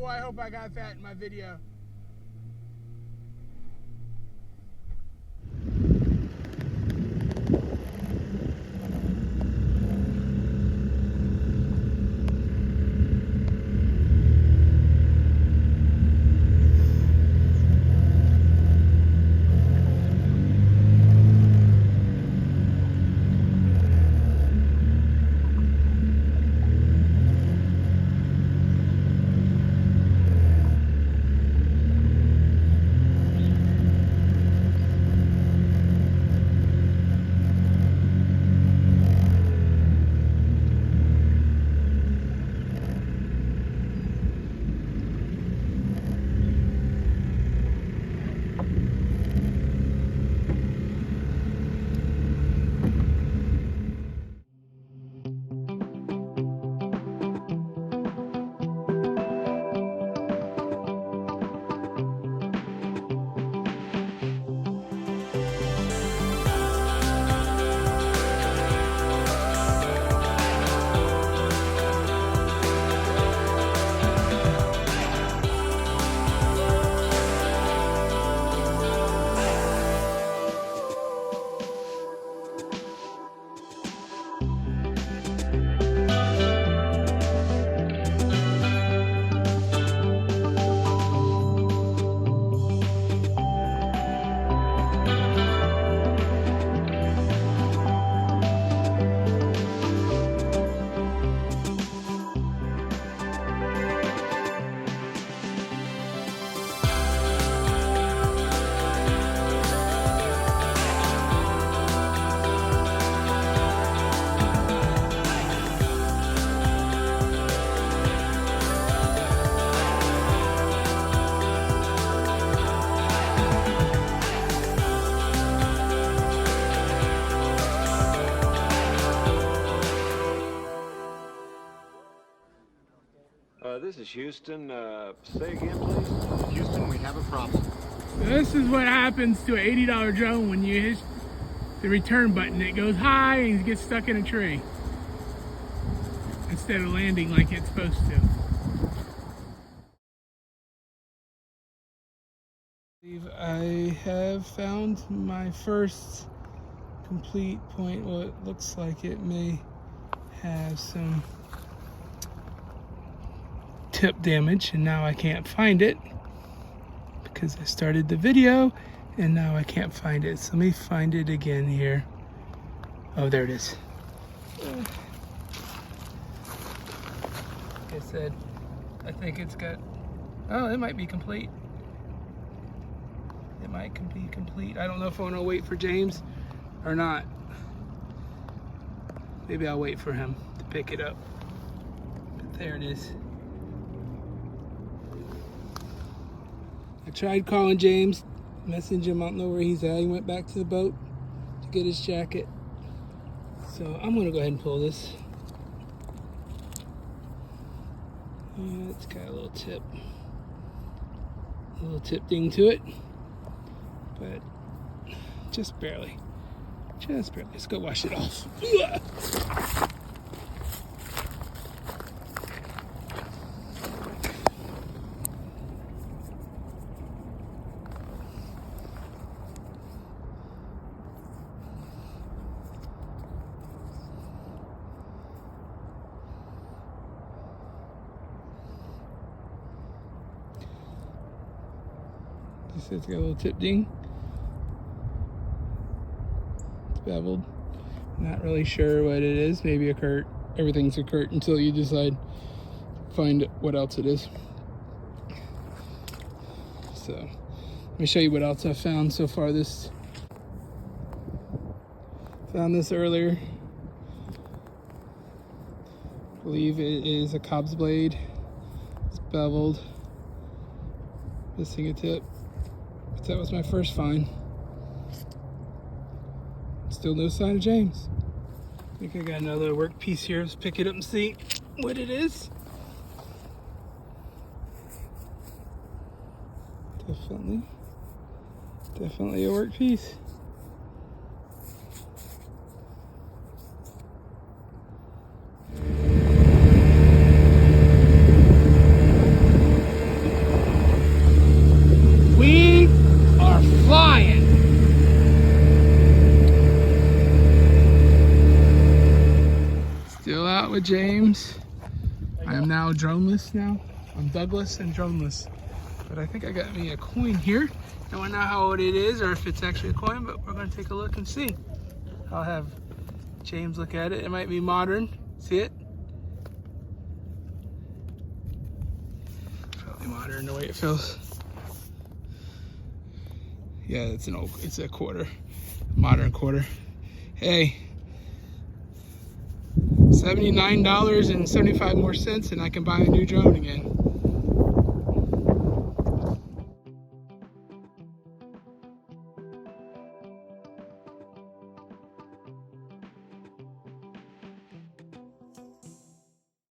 boy, I hope I got that in my video. This is Houston. Say again, please. Houston, we have a problem. This is what happens to an $80 drone when you hit the return button. It goes high and it gets stuck in a tree instead of landing like it's supposed to. I have found my first complete point. Well, it looks like it may have some tip damage, and now I can't find it because I started the video and now I can't find it. So let me find it again here. Oh, there it is. Like I said, I think it's got, oh, it might be complete. It might be complete. I don't know if I want to wait for James or not. Maybe I'll wait for him to pick it up. But there it is. I tried calling James, messaged him, I don't know where he's at. He went back to the boat to get his jacket. So I'm gonna go ahead and pull this. It's got a little tip ding to it, but just barely. Let's go wash it off. It's got a little tip ding. It's beveled. Not really sure what it is. Maybe a curt. Everything's a curt until you decide to find what else it is. So let me show you what else I found so far. Found this earlier. I believe it is a cob's blade. It's beveled. Missing a tip. That was my first find. Still no sign of James. I think I got another work piece here. Let's pick it up and see what it is. Definitely a work piece. James. I am now droneless now. I'm Douglas and droneless. But I think I got me a coin here. I don't know how old it is or if it's actually a coin, but we're gonna take a look and see. I'll have James look at it. It might be modern. See it? Probably modern the way it feels. Yeah, it's a quarter. Modern quarter. Hey. $79.75 more and I can buy a new drone again.